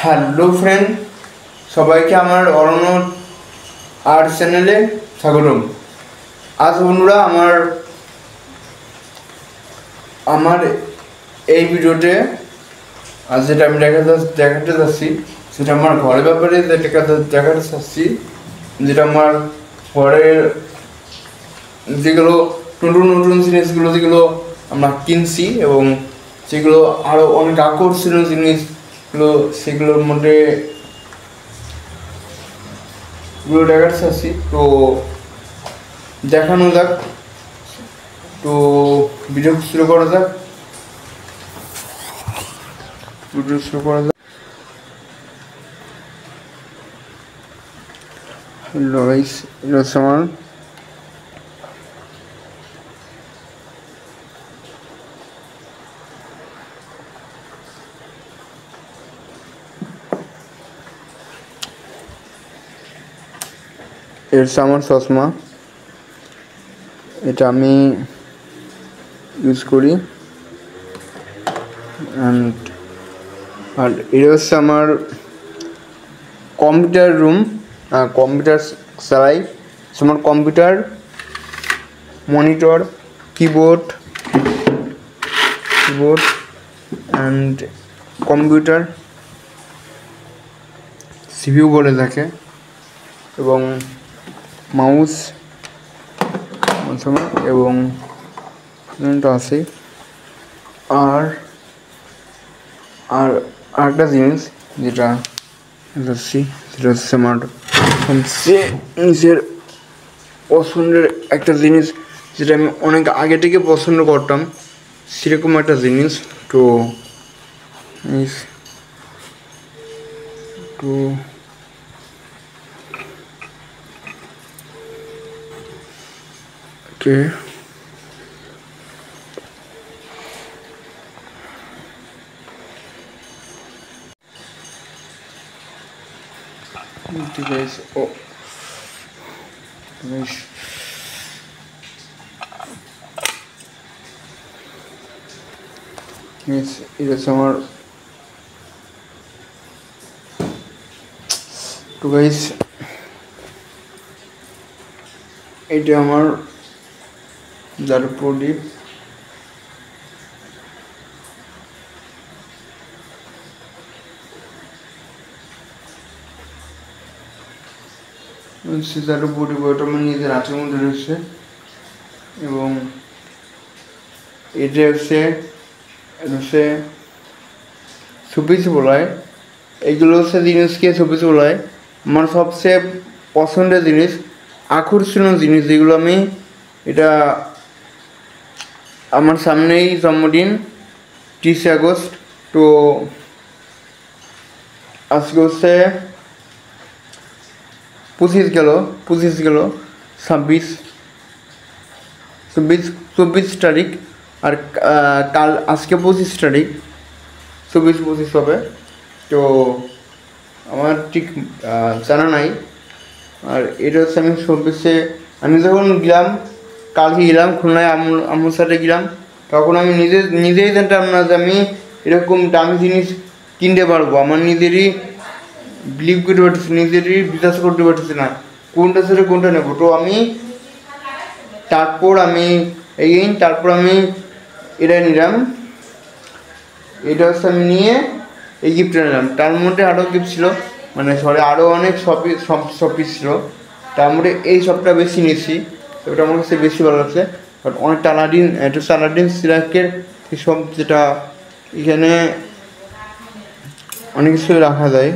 Hello friend, সবাইকে আমার অরণ্য art চ্যানেলে স্বাগতম। আজ বন্ধুরা আমার এই ভিডিওতে আজ যেটা আমি দেখাতে যাচ্ছি সেটা আমার ঘরের ব্যাপারে দেখাতে চাচ্ছি, যেটা আমার ঘরের যেগুলো নতুন নতুন জিনিসগুলো যেগুলো আমরা কিনছি এবং সেগুলো আরও অনেক আকর্ষণীয় জিনিসগুলো সেগুলোর মধ্যে গুলো দেখাতে চাচ্ছি। তো দেখানো যাক, তো ভিডিও শুরু করা যাক। হ্যালো গাইস, এটা হচ্ছে আমার চশমা। এটা আমি ইউজ করি আর এটা হচ্ছে আমার কম্পিউটার রুম, কম্পিউটার চালাই। আমার computer, monitor, keyboard and computer CPU বলে থাকে, এবং মাউস এবং আছে। আর আরেকটা জিনিস যেটা হচ্ছে আমার সবচেয়ে নিজের পছন্দের একটা জিনিস, যেটা আমি অনেক আগে থেকে পছন্দ করতাম, সেরকম একটা জিনিস। তো okay. Guys, এটা আমার তো গাইস, এটা আমার যার প্রদীপ। যার প্রদীপ ওটা আমার নিজের হাতের মধ্যে রয়েছে, এবং এটা হচ্ছে সুপিস বলায়। এগুলো হচ্ছে জিনিসকে সুপিস বলায়। আমার সবচেয়ে পছন্দের জিনিস, আকর্ষণীয় জিনিস যেগুলো আমি, এটা আমার সামনেই জন্মদিন 30 আগস্ট। তো আজকে হচ্ছে 25 গেল 24 তারিখ, আর কাল আজকে 25 তারিখ, 24 হবে। তো আমার ঠিক জানা নাই। আর এটা হচ্ছে আমি 24-এ আমি যখন গেলাম, কালকে গেলাম খুলনায়, আম্মুর সাথে গেলাম, তখন আমি নিজেই জানতাম না যে আমি এরকম দামি জিনিস কিনতে পারবো। আমার নিজেরই বিলিভ করতে পারতেছি, নিজেরই বিশ্বাস করতে পারতেছি না কোনটা ছেড়ে কোনটা নেবো। তো তারপর আমি এটা নিলাম। এটা হচ্ছে আমি নিয়ে এই গিফটটা নিলাম। তার মধ্যে আরও গিফট ছিল, আরও অনেক শপিস ছিল। তার মধ্যে এই সবটা বেশি নিয়েছি, ওটা আমার কাছে বেশি ভালো লাগছে। কারণ অনেক সালাদিন সিরাকের সব, যেটা এখানে অনেক কিছু রাখা যায়।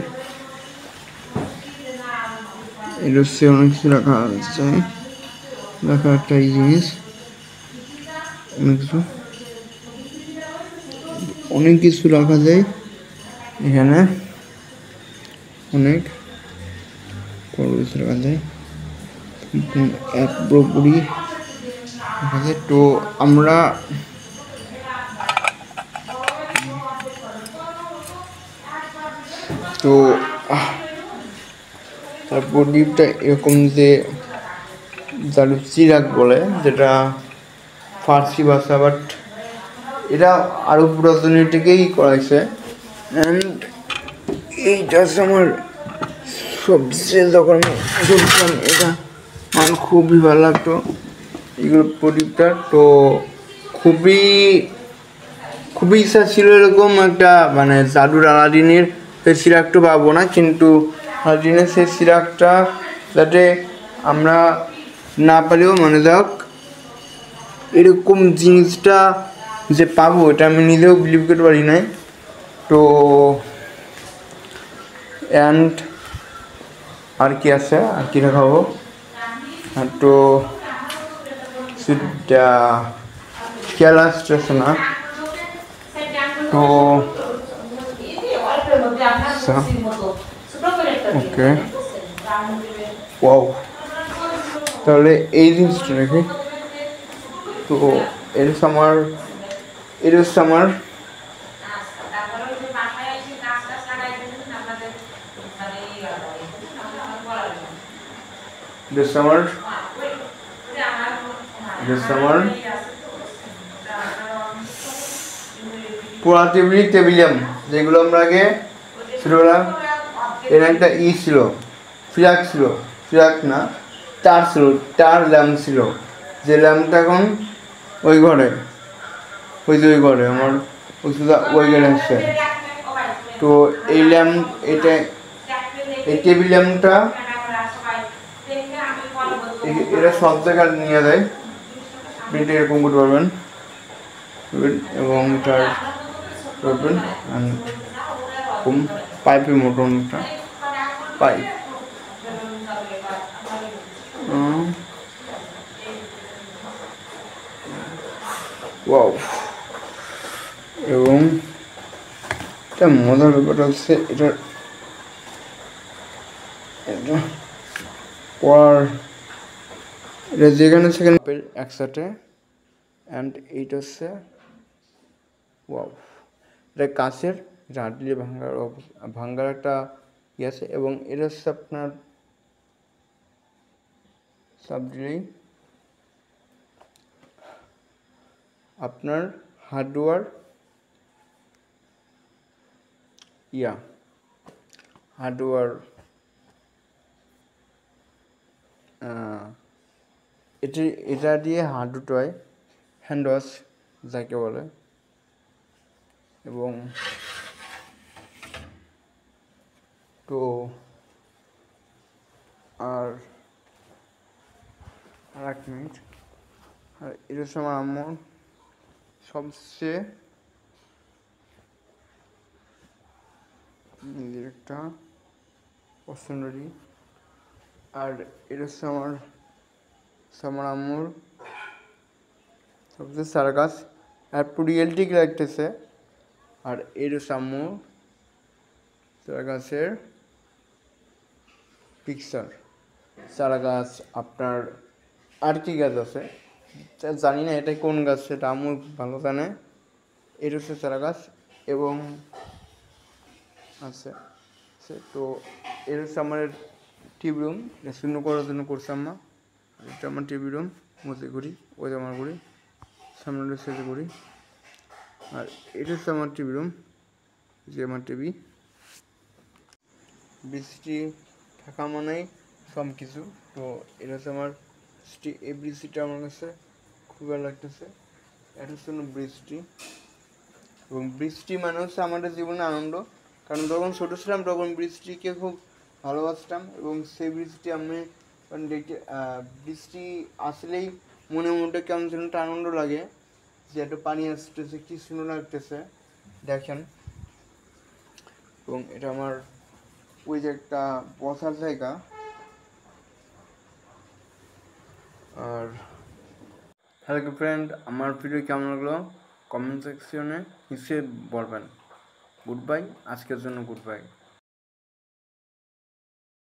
এটা হচ্ছে অনেক কিছু রাখা একটা জিনিস, অনেক কিছু রাখা যায় এখানে, অনেক কিছু রাখা যায়, পুরোপুরি রাখা যায়। তো আমরা তার প্রদীপটা এরকম, যে যার চিরাগ বলে, যেটা ফার্সি ভাষা, বাট এটা আরও পুরাতনের থেকেই করা হয়েছে। অ্যান্ড এইটা হচ্ছে আমার সবচেয়ে যখন দেখলাম এটা আমার খুবই ভালো লাগতো এগুলো প্রদীপটা। তো খুবই খুবই ইচ্ছা ছিল এরকম একটা মানে জাদুর আলাদিনের সেই সিরাকটা পাবো না, কিন্তু আলাদিনের সেই সিরাকটা যাতে আমরা না পারিও মানে যাক এরকম জিনিসটা যে পাবো এটা আমি নিজেও বিলিভ করতে পারি নাই। তো অ্যান্ড আর কি আছে আর কি দেখাবো, তো সেটা খেয়াল আসতেছে না। তো ওকে ওয়াও, তাহলে এই জিনিসটা রেখে তো এটা হচ্ছে আমার পোড়া টেবিলিয়াম, যেগুলো আমরা আগে ছোটবেলা এর একটা ছিল, ফিরাক না তার ছিল, তার ল্যাম্প ছিল, যে ল্যাম্পটা এখন ওই ঘরে ওই ঘরে আমার ওই ঘরে আসছে। তো এই ল্যাম্প এই টেবিল ল্যাম্পটা এটা সব জায়গায় নিয়ে যায়, আপনি এটা এরকম করতে পারবেন এবং এটার করবেন পাইপের মোটরটা পাইপ ওয়াও। এবং এটা মজার ব্যাপারটা হচ্ছে এটা পড়ার এটা যেখানে সেখানে একসাথে, অ্যান্ড এইটা হচ্ছে ওয়াও, এটা কাছের এটা হাত দিলে ভাঙ্গার একটা ইয়ে আছে, এবং এটা হচ্ছে আপনার সব দিলেই আপনার হার্ডওয়্যার এটা দিয়ে হাত দুটোয় হ্যান্ড ওয়াশ যাকে বলে। এবং তো আর এক মিনিট, আর এটার সময় আমার সবচেয়ে নিজের একটা পছন্দেরই, আর এটা হচ্ছে আমার আম্মুর সবচেয়ে সারা গাছ আর একটু রিয়েলটিক লাগতেছে। আর এর হচ্ছে আম্মুর সারা গাছের পিকচার। চারা গাছ আপনার আর কি গাছ আছে জানি না, এটা কোন গাছ সেটা আম্মু ভালো জানে। এটা হচ্ছে চারা গাছ এবং আছে। তো এর হচ্ছে আমার টিভি রুম, শূন্য করার জন্য করছে আম্মা। এটা আমার টিভি রুম, মধ্যে করি ওই আমার করি সামনে সেটা করি। আর এটা হচ্ছে আমার টিভি রুম, যে আমার টিভি। বৃষ্টি থাকা মানেই সব কিছু। তো এটা হচ্ছে আমার এই বৃষ্টিটা আমার কাছে খুব ভালো লাগতেছে। এটা হচ্ছে বৃষ্টি, এবং বৃষ্টি মানে হচ্ছে আমাদের জীবনে আনন্দ। কারণ যখন ছোটো ছিলাম তখন বৃষ্টিকে খুব ভালোবাসতাম, এবং সেই বৃষ্টি আমি দেখতে বৃষ্টি আসলেই মনের মধ্যে কেমন যেন একটা আনন্দ লাগে, যে একটা পানি আসতেছে কি সুন্দর লাগতেছে দেখেন। এবং এটা আমার ওই যে একটা বসার জায়গা। আর হ্যালো ফ্রেন্ড, আমার ভিডিও কেমন লাগলো কমেন্ট সেকশনে নিশ্চয়ই বলবেন। গুড বাই, আজকের জন্য গুড বাই।